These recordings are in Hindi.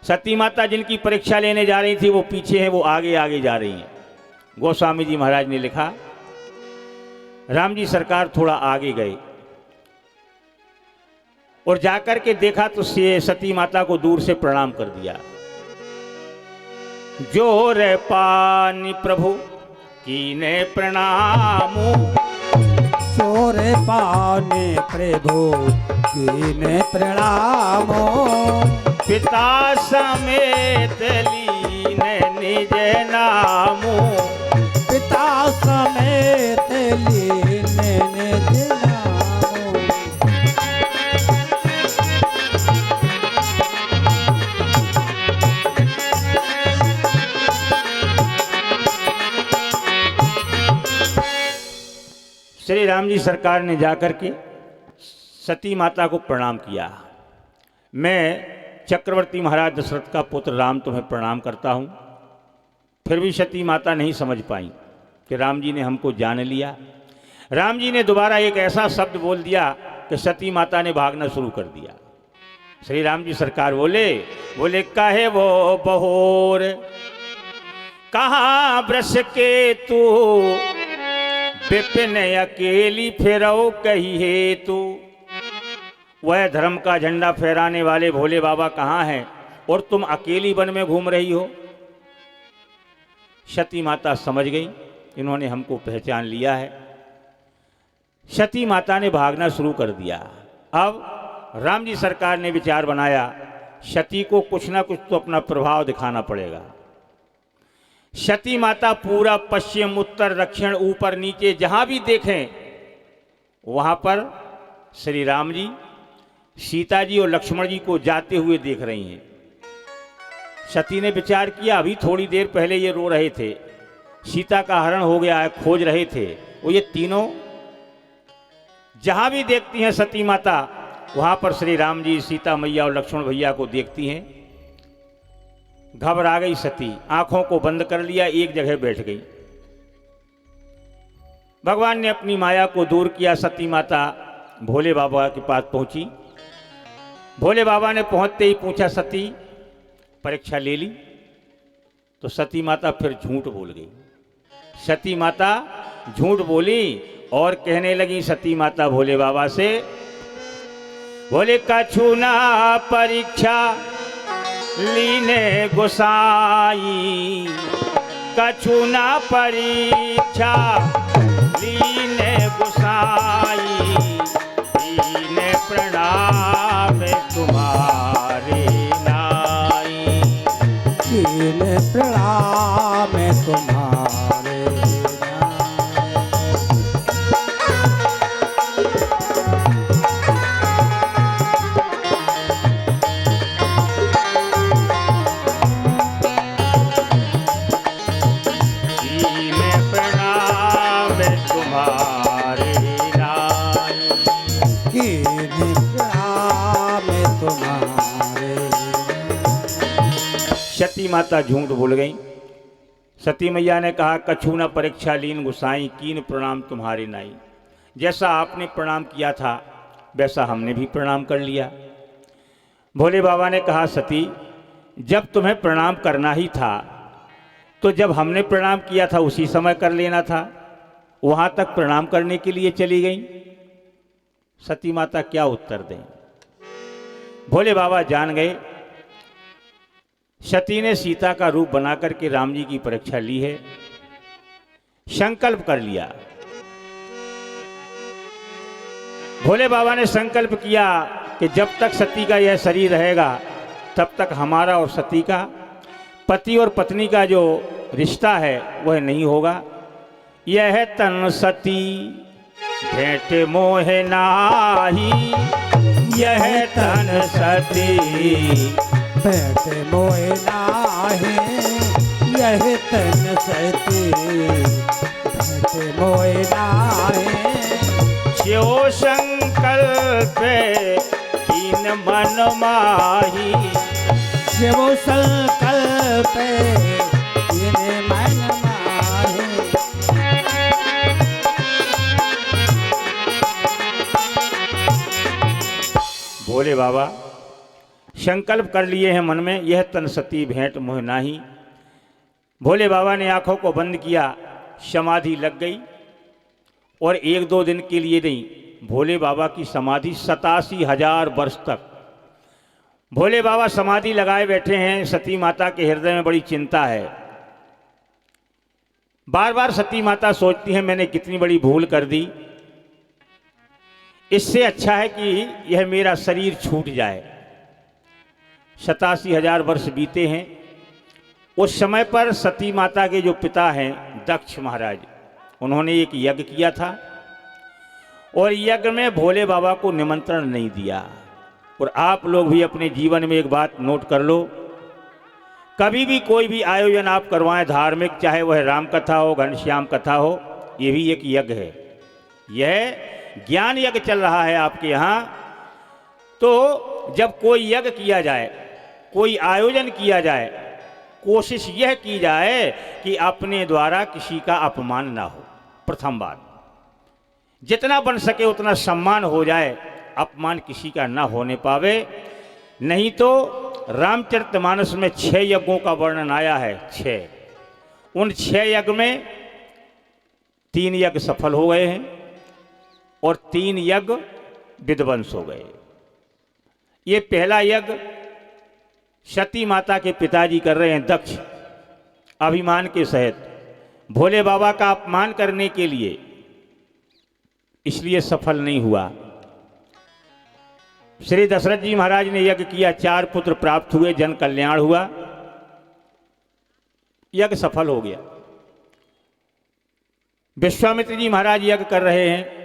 सती माता जिनकी परीक्षा लेने जा रही थी वो पीछे हैं, वो आगे आगे जा रही हैं। गोस्वामी जी महाराज ने लिखा, राम जी सरकार थोड़ा आगे गए और जाकर के देखा तो सती माता को दूर से प्रणाम कर दिया। जो रे पानी प्रभु कीने प्रणामो, चोरे पाने प्रभु कीने प्रणामो, पिता समेत लीने निज नामो, पिता समेत लीने निज नामो। श्री राम जी सरकार ने जाकर के सती माता को प्रणाम किया। मैं चक्रवर्ती महाराज दशरथ का पुत्र राम तुम्हें प्रणाम करता हूँ। फिर भी सती माता नहीं समझ पाई कि राम जी ने हमको जान लिया। राम जी ने दोबारा एक ऐसा शब्द बोल दिया कि सती माता ने भागना शुरू कर दिया। श्री राम जी सरकार बोले काहे वो बहोर, कहाँ वृष के तू, विपिन अकेली फिरौ कही है तू। वह धर्म का झंडा फहराने वाले भोले बाबा कहाँ हैं और तुम अकेली वन में घूम रही हो। सती माता समझ गई, इन्होंने हमको पहचान लिया है। सती माता ने भागना शुरू कर दिया। अब राम जी सरकार ने विचार बनाया, सती को कुछ ना कुछ तो अपना प्रभाव दिखाना पड़ेगा। सती माता पूरा पश्चिम उत्तर दक्षिण ऊपर नीचे जहां भी देखें वहां पर श्री राम जी, सीता जी और लक्ष्मण जी को जाते हुए देख रही हैं। सती ने विचार किया, अभी थोड़ी देर पहले ये रो रहे थे, सीता का हरण हो गया है, खोज रहे थे, वो ये तीनों जहां भी देखती हैं सती माता वहां पर श्री राम जी, सीता मैया और लक्ष्मण भैया को देखती हैं। घबरा गई सती, आंखों को बंद कर लिया, एक जगह बैठ गई। भगवान ने अपनी माया को दूर किया। सती माता भोले बाबा के पास पहुंची। भोले बाबा ने पहुंचते ही पूछा, सती परीक्षा ले ली? तो सती माता फिर झूठ बोल गई। सती माता झूठ बोली और कहने लगी सती माता भोले बाबा से, बोले कछु ना परीक्षा लीने गोसाई, कछु ना परीक्षा लीने गोसाई, लीने प्रणाम तुम्हारे नाई, लीने प्रणाम तुम्हारे सती माता झूठ बोल गई। सती मैया ने कहा, कछु न परीक्षा लीन गुसाई, कीन प्रणाम तुम्हारे नाई। जैसा आपने प्रणाम किया था वैसा हमने भी प्रणाम कर लिया। भोले बाबा ने कहा, सती जब तुम्हें प्रणाम करना ही था तो जब हमने प्रणाम किया था उसी समय कर लेना था, वहां तक प्रणाम करने के लिए चली गई। सती माता क्या उत्तर दें। भोले बाबा जान गए सती ने सीता का रूप बनाकर के राम जी की परीक्षा ली है, संकल्प कर लिया। भोले बाबा ने संकल्प किया कि जब तक सती का यह शरीर रहेगा तब तक हमारा और सती का, पति और पत्नी का जो रिश्ता है वह नहीं होगा। यह तन सती भेंट मोह नाही, यह तन सती भेंट मोह नाही, यह तन सती भेंट मोह नाही। शिव संकल्प कीन मन माही, शिव संकल्प कीन मन माही। भोले बाबा संकल्प कर लिए हैं मन में, यह तन सती भेंट मोह नाही। भोले बाबा ने आंखों को बंद किया, समाधि लग गई। और 1-2 दिन के लिए नहीं, भोले बाबा की समाधि 87,000 वर्ष तक भोले बाबा समाधि लगाए बैठे हैं। सती माता के हृदय में बड़ी चिंता है। बार बार सती माता सोचती है मैंने कितनी बड़ी भूल कर दी, इससे अच्छा है कि यह मेरा शरीर छूट जाए। 87,000 वर्ष बीते हैं। उस समय पर सती माता के जो पिता हैं दक्ष महाराज, उन्होंने एक यज्ञ किया था और यज्ञ में भोले बाबा को निमंत्रण नहीं दिया। और आप लोग भी अपने जीवन में एक बात नोट कर लो, कभी भी कोई भी आयोजन आप करवाएं धार्मिक, चाहे वह राम कथा हो, घनश्याम कथा हो, ये भी एक यज्ञ है। यह ज्ञान यज्ञ चल रहा है आपके यहाँ। तो जब कोई यज्ञ किया जाए, कोई आयोजन किया जाए, कोशिश यह की जाए कि अपने द्वारा किसी का अपमान ना हो। प्रथम बात, जितना बन सके उतना सम्मान हो जाए, अपमान किसी का ना होने पावे। नहीं तो रामचरितमानस में 6 यज्ञों का वर्णन आया है। 6, उन 6 यज्ञ में 3 यज्ञ सफल हो गए हैं और 3 यज्ञ विध्वंस हो गए। ये पहला यज्ञ सती माता के पिताजी कर रहे हैं दक्ष, अभिमान के सहित भोले बाबा का अपमान करने के लिए, इसलिए सफल नहीं हुआ। श्री दशरथ जी महाराज ने यज्ञ किया, 4 पुत्र प्राप्त हुए, जन कल्याण हुआ, यज्ञ सफल हो गया। विश्वामित्र जी महाराज यज्ञ कर रहे हैं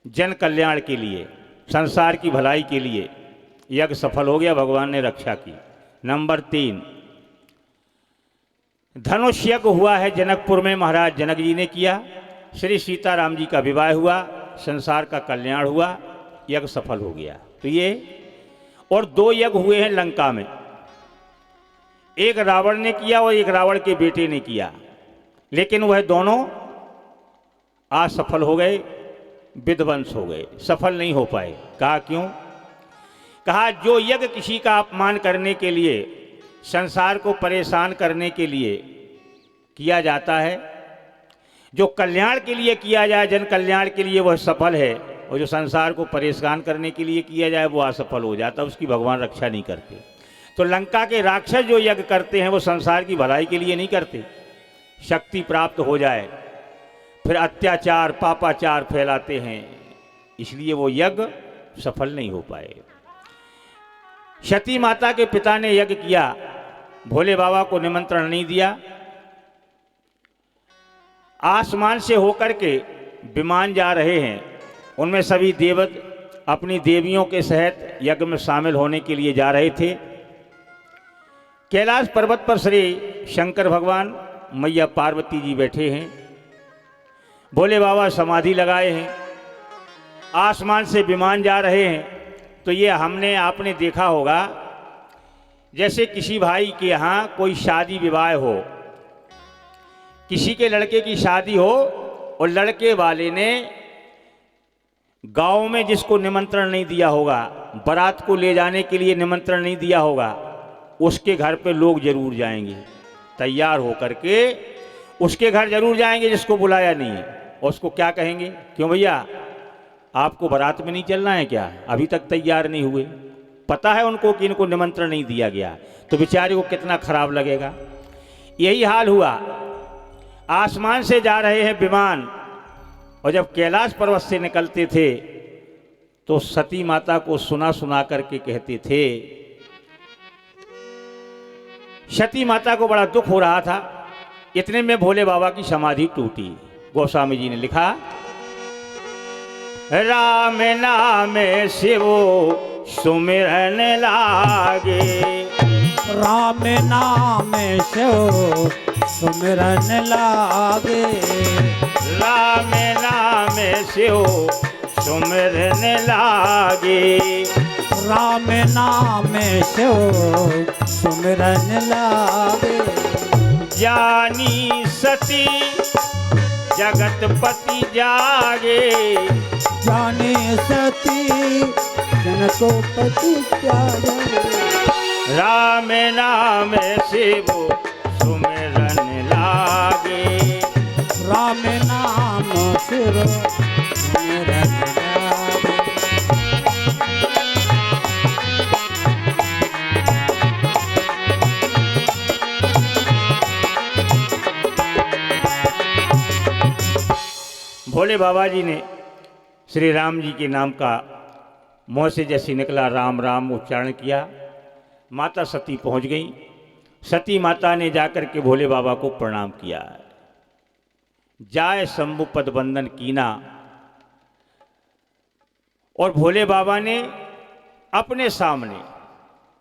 जन कल्याण के लिए, संसार की भलाई के लिए, यज्ञ सफल हो गया, भगवान ने रक्षा की। नंबर 3, धनुष यज्ञ हुआ है जनकपुर में, महाराज जनक जी ने किया। श्री सीताराम जी का विवाह हुआ, संसार का कल्याण हुआ, यज्ञ सफल हो गया। तो ये और 2 यज्ञ हुए हैं लंका में, एक रावण ने किया और एक रावण के बेटे ने किया, लेकिन वह दोनों असफल हो गए, विध्वंस हो गए, सफल नहीं हो पाए। कहा क्यों? कहा जो यज्ञ किसी का अपमान करने के लिए, संसार को परेशान करने के लिए किया जाता है, जो कल्याण के लिए किया जाए, जन कल्याण के लिए, वह सफल है, और जो संसार को परेशान करने के लिए किया जाए वो असफल हो जाता है, उसकी भगवान रक्षा नहीं करते। तो लंका के राक्षस जो यज्ञ करते हैं वो संसार की भलाई के लिए नहीं करते, शक्ति प्राप्त हो जाए, फिर अत्याचार पापाचार फैलाते हैं, इसलिए वो यज्ञ सफल नहीं हो पाए। सती माता के पिता ने यज्ञ किया, भोले बाबा को निमंत्रण नहीं दिया। आसमान से होकर के विमान जा रहे हैं, उनमें सभी देवत अपनी देवियों के सहित यज्ञ में शामिल होने के लिए जा रहे थे। कैलाश पर्वत पर श्री शंकर भगवान, मैया पार्वती जी बैठे हैं, भोले बाबा समाधि लगाए हैं, आसमान से विमान जा रहे हैं। तो ये आपने देखा होगा, जैसे किसी भाई के यहाँ कोई शादी विवाह हो, किसी के लड़के की शादी हो और लड़के वाले ने गांव में जिसको निमंत्रण नहीं दिया होगा, बारात को ले जाने के लिए निमंत्रण नहीं दिया होगा, उसके घर पे लोग जरूर जाएंगे, तैयार होकर के उसके घर जरूर जाएंगे जिसको बुलाया नहीं है, और उसको क्या कहेंगे, क्यों भैया आपको बारात में नहीं चलना है क्या, अभी तक तैयार नहीं हुए। पता है उनको कि इनको निमंत्रण नहीं दिया गया, तो बेचारे को कितना खराब लगेगा। यही हाल हुआ, आसमान से जा रहे हैं विमान, और जब कैलाश पर्वत से निकलते थे तो सती माता को सुना सुना करके कहते थे। सती माता को बड़ा दुख हो रहा था। इतने में भोले बाबा की समाधि टूटी। गोस्वामी जी ने लिखा, राम नाम शिव सुमिरन लागे, राम नाम शिव सुमिरन लागे, राम नाम शिव सुमिरन लागे, राम नाम शिव सुमिरन लागे। जानी सती जगतपति जागे, जाने सती जनकोपति जागे, राम नाम शिव सुमिरन लागे। राम नाम शिव सुमिरन लागे। भोले बाबा जी ने श्री राम जी के नाम का मुँह से जैसे निकला राम राम उच्चारण किया, माता सती पहुंच गई। सती माता ने जाकर के भोले बाबा को प्रणाम किया। जाय शंभु पद बंदन कीना, और भोले बाबा ने अपने सामने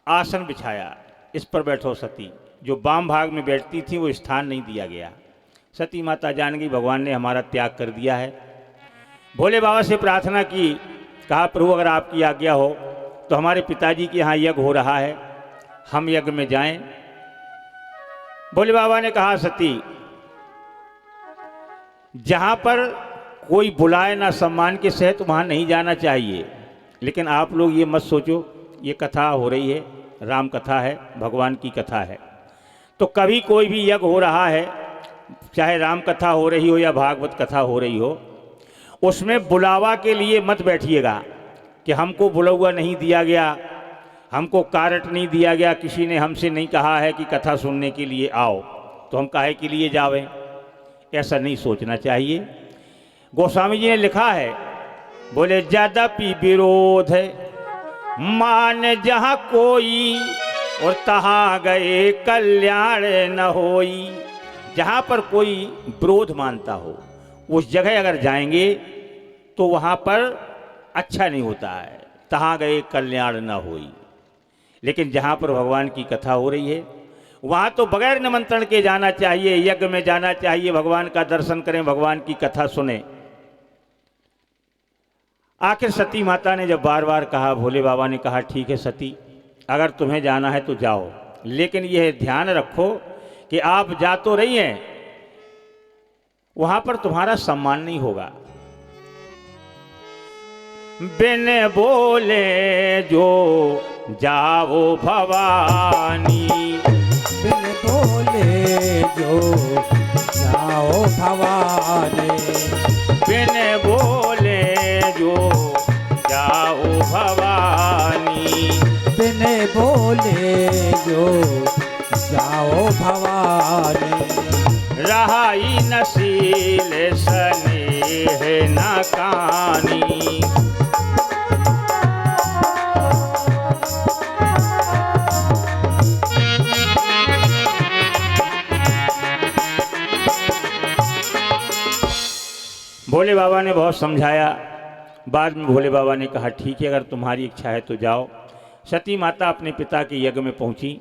आसन बिछाया, इस पर बैठो सती। जो वाम भाग में बैठती थी वो स्थान नहीं दिया गया। सती माता जान गई भगवान ने हमारा त्याग कर दिया है। भोले बाबा से प्रार्थना की, कहा प्रभु अगर आपकी आज्ञा हो तो हमारे पिताजी के यहाँ यज्ञ हो रहा है, हम यज्ञ में जाएं। भोले बाबा ने कहा सती, जहाँ पर कोई बुलाए ना सम्मान के सहित वहाँ नहीं जाना चाहिए। लेकिन आप लोग ये मत सोचो ये कथा हो रही है, राम कथा है, भगवान की कथा है, तो कभी कोई भी यज्ञ हो रहा है, चाहे राम कथा हो रही हो या भागवत कथा हो रही हो, उसमें बुलावा के लिए मत बैठिएगा कि हमको बुलावा नहीं दिया गया, हमको कारट नहीं दिया गया, किसी ने हमसे नहीं कहा है कि कथा सुनने के लिए आओ, तो हम काहे के लिए जावें। ऐसा नहीं सोचना चाहिए। गोस्वामी जी ने लिखा है, बोले यद्यपि विरोध है मान जहाँ कोई, और तहाँ गए कल्याण न होई। जहाँ पर कोई विरोध मानता हो उस जगह अगर जाएंगे तो वहाँ पर अच्छा नहीं होता है, तहाँ गए कल्याण न होई। लेकिन जहाँ पर भगवान की कथा हो रही है वहाँ तो बगैर निमंत्रण के जाना चाहिए, यज्ञ में जाना चाहिए, भगवान का दर्शन करें, भगवान की कथा सुने। आखिर सती माता ने जब बार बार कहा, भोले बाबा ने कहा ठीक है सती, अगर तुम्हें जाना है तो जाओ, लेकिन यह ध्यान रखो कि आप जा तो रही हैं, वहां पर तुम्हारा सम्मान नहीं होगा। बिन बोले जो जाओ भवानी, बिन बोले जो जाओ भवानी, बिन बोले जो जाओ भवानी, बिन बोले जो जाओ भवानी। रहाई नसील स्नेह न कानी। भोले बाबा ने बहुत समझाया, बाद में भोले बाबा ने कहा ठीक है अगर तुम्हारी इच्छा है तो जाओ। सती माता अपने पिता के यज्ञ में पहुंची।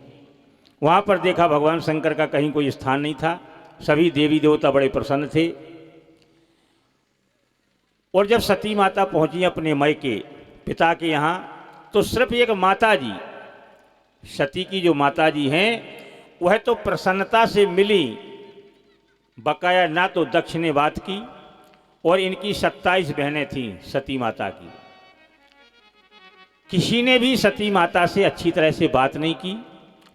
वहाँ पर देखा भगवान शंकर का कहीं कोई स्थान नहीं था, सभी देवी देवता बड़े प्रसन्न थे। और जब सती माता पहुंची अपने मायके पिता के यहाँ, तो सिर्फ एक माता जी, सती की जो माता जी हैं वह तो प्रसन्नता से मिली, बकाया ना तो दक्षिणे बात की। और इनकी 27 बहनें थीं सती माता की, किसी ने भी सती माता से अच्छी तरह से बात नहीं की,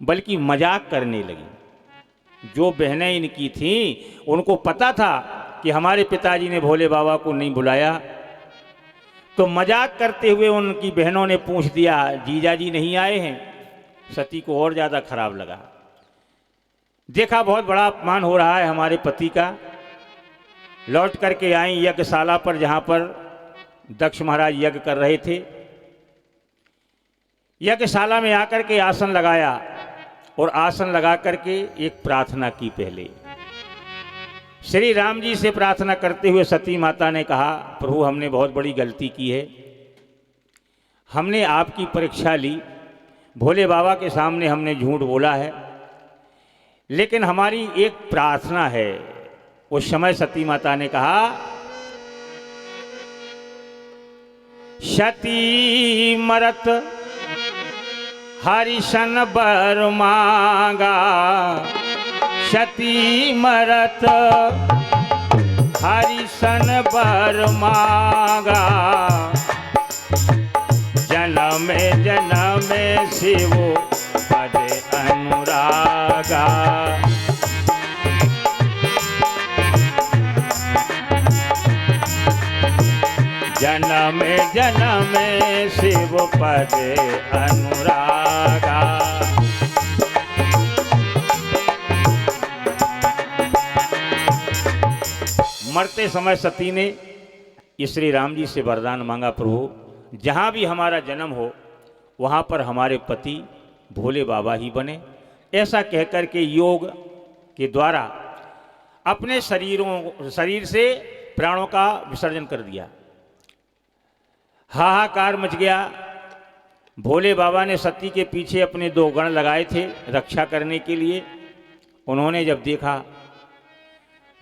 बल्कि मजाक करने लगी। जो बहनें इनकी थीं उनको पता था कि हमारे पिताजी ने भोले बाबा को नहीं बुलाया, तो मजाक करते हुए उनकी बहनों ने पूछ दिया जीजा जी नहीं आए हैं। सती को और ज़्यादा खराब लगा, देखा बहुत बड़ा अपमान हो रहा है हमारे पति का। लौट करके आई यज्ञशाला पर जहाँ पर दक्ष महाराज यज्ञ कर रहे थे। यज्ञशाला में आकर के आसन लगाया और आसन लगा करके एक प्रार्थना की। पहले श्री राम जी से प्रार्थना करते हुए सती माता ने कहा, प्रभु हमने बहुत बड़ी गलती की है, हमने आपकी परीक्षा ली, भोले बाबा के सामने हमने झूठ बोला है, लेकिन हमारी एक प्रार्थना है। उस समय सती माता ने कहा, शती मरत हरिशन बर मांगा, शती मरत हरिशन बर मांगा, जन्म जन्म शिव पद पद अनुरागा। जन्म जन्म शिव पद अनुरागा। मरते समय सती ने श्री राम जी से वरदान मांगा, प्रभु जहाँ भी हमारा जन्म हो वहाँ पर हमारे पति भोले बाबा ही बने। ऐसा कहकर के योग के द्वारा अपने शरीर से प्राणों का विसर्जन कर दिया। हाहाकार मच गया। भोले बाबा ने सती के पीछे अपने 2 गण लगाए थे रक्षा करने के लिए। उन्होंने जब देखा,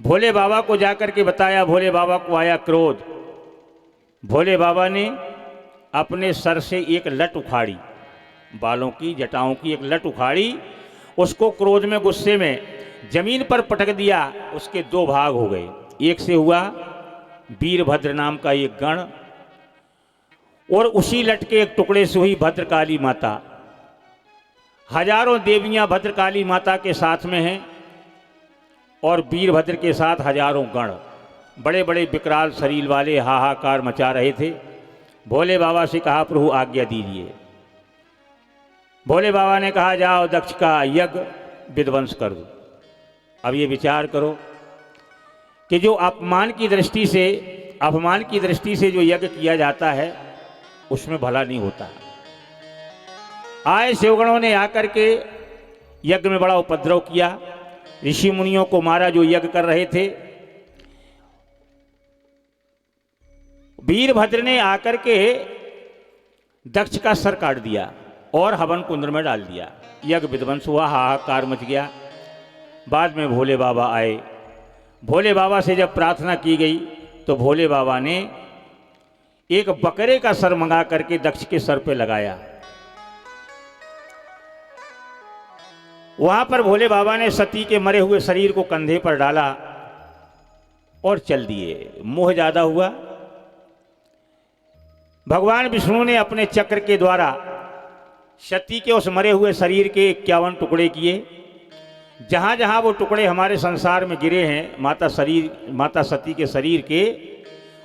भोले बाबा को जाकर के बताया, भोले बाबा को आया क्रोध। भोले बाबा ने अपने सर से एक लट उखाड़ी, बालों की जटाओं की एक लट उखाड़ी, उसको क्रोध में गुस्से में जमीन पर पटक दिया। उसके 2 भाग हो गए। एक से हुआ वीरभद्र नाम का एक गण, और उसी लट के एक टुकड़े से हुई भद्रकाली माता। हजारों देवियां भद्रकाली माता के साथ में हैं और वीरभद्र के साथ हजारों गण, बड़े बड़े विकराल शरीर वाले हाहाकार मचा रहे थे। भोले बाबा से कहा, प्रभु आज्ञा दीजिए। भोले बाबा ने कहा, जाओ दक्ष का यज्ञ विध्वंस कर दो। अब ये विचार करो कि जो अपमान की दृष्टि से जो यज्ञ किया जाता है उसमें भला नहीं होता। आए शिवगणों ने आकर के यज्ञ में बड़ा उपद्रव किया, ऋषि मुनियों को मारा जो यज्ञ कर रहे थे। वीरभद्र ने आकर के दक्ष का सर काट दिया और हवन कुंड में डाल दिया। यज्ञ विध्वंस हुआ, हाहाकार मच गया। बाद में भोले बाबा आए। भोले बाबा से जब प्रार्थना की गई तो भोले बाबा ने एक बकरे का सर मंगा करके दक्ष के सर पे लगाया। वहां पर भोले बाबा ने सती के मरे हुए शरीर को कंधे पर डाला और चल दिए। मोह ज्यादा हुआ। भगवान विष्णु ने अपने चक्र के द्वारा सती के उस मरे हुए शरीर के 51 टुकड़े किए। जहां जहां वो टुकड़े हमारे संसार में गिरे हैं माता सती के शरीर के,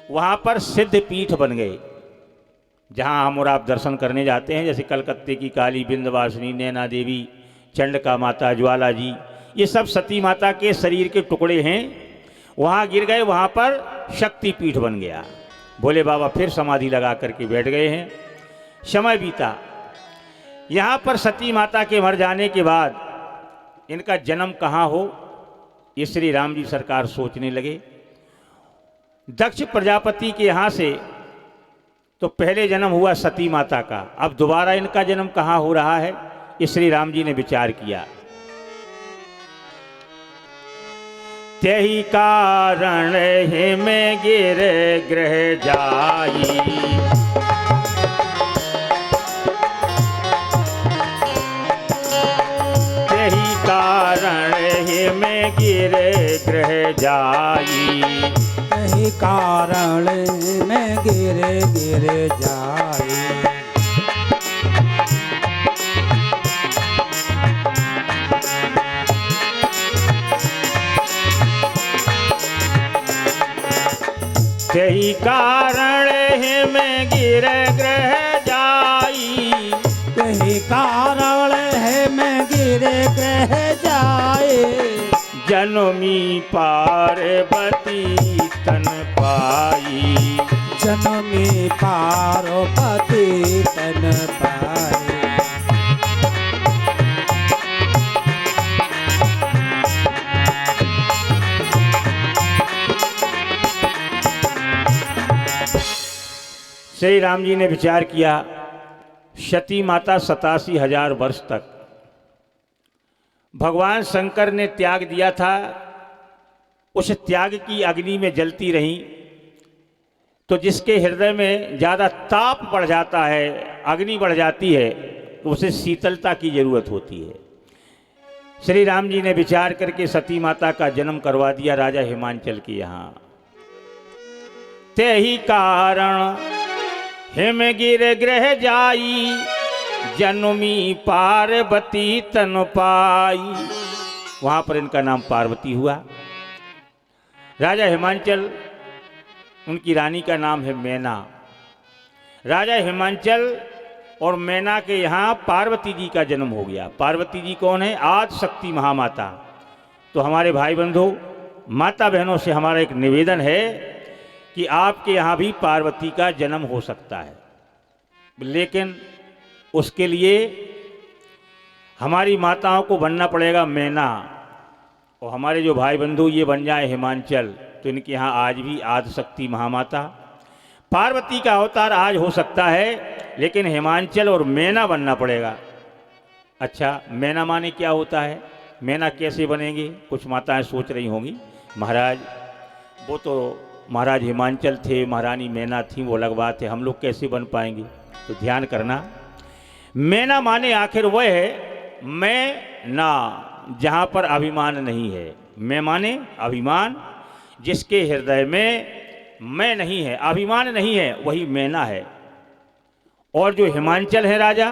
वहां पर सिद्ध पीठ बन गए। जहां हम और आप दर्शन करने जाते हैं, जैसे कलकत्ते की काली, विंध्यवासिनी, नैना देवी, चंडका माता, ज्वाला जी, ये सब सती माता के शरीर के टुकड़े हैं। वहां गिर गए, वहां पर शक्ति पीठ बन गया। भोले बाबा फिर समाधि लगा करके बैठ गए हैं। समय बीता। यहाँ पर सती माता के मर जाने के बाद इनका जन्म कहाँ हो, ये श्री राम जी सरकार सोचने लगे। दक्ष प्रजापति के यहाँ से तो पहले जन्म हुआ सती माता का, अब दोबारा इनका जन्म कहाँ हो रहा है, ये श्री राम जी ने विचार किया। तेहि कारण में गिर ग्रह जाई, तेहि कारण में गिर ग्रह जाई, तेहि कारण में गिर जाई। तेहि कारण में गिर ग्रह जाई, तेहि कारण में गिर ग्रह जाए। जनमी पार्वती तन पाई, जनमी पार्वती तन पाई। श्री राम जी ने विचार किया, सती माता 87,000 वर्ष तक भगवान शंकर ने त्याग दिया था, उस त्याग की अग्नि में जलती रहीं, तो जिसके हृदय में ज़्यादा ताप बढ़ जाता है, अग्नि बढ़ जाती है, तो उसे शीतलता की जरूरत होती है। श्री राम जी ने विचार करके सती माता का जन्म करवा दिया राजा हिमांचल के यहाँ। तेहि कारण हिम गिर ग्रह जाई, जन्मी पार्वती तन पाई। वहां पर इनका नाम पार्वती हुआ। राजा हिमांचल, उनकी रानी का नाम है मैना। राजा हिमांचल और मैना के यहाँ पार्वती जी का जन्म हो गया। पार्वती जी कौन है? आदि शक्ति महामाता। तो हमारे भाई बंधु, माता बहनों से हमारा एक निवेदन है कि आपके यहाँ भी पार्वती का जन्म हो सकता है, लेकिन उसके लिए हमारी माताओं को बनना पड़ेगा मैना, और हमारे जो भाई बंधु ये बन जाए हिमांचल, तो इनके यहाँ आज भी आदि शक्ति महामाता पार्वती का अवतार आज हो सकता है, लेकिन हिमांचल और मैना बनना पड़ेगा। अच्छा, मैना माने क्या होता है? मैना कैसे बनेंगे? कुछ माताएं सोच रही होंगी, महाराज वो तो महाराज हिमांचल थे, महारानी मैना थी, वो अलग बात है, हम लोग कैसे बन पाएंगे? तो ध्यान करना, मैना माने आखिर वह है मैं ना, जहाँ पर अभिमान नहीं है। मैं माने अभिमान, जिसके हृदय में मैं नहीं है, अभिमान नहीं है, वही मैना है। और जो हिमांचल है राजा,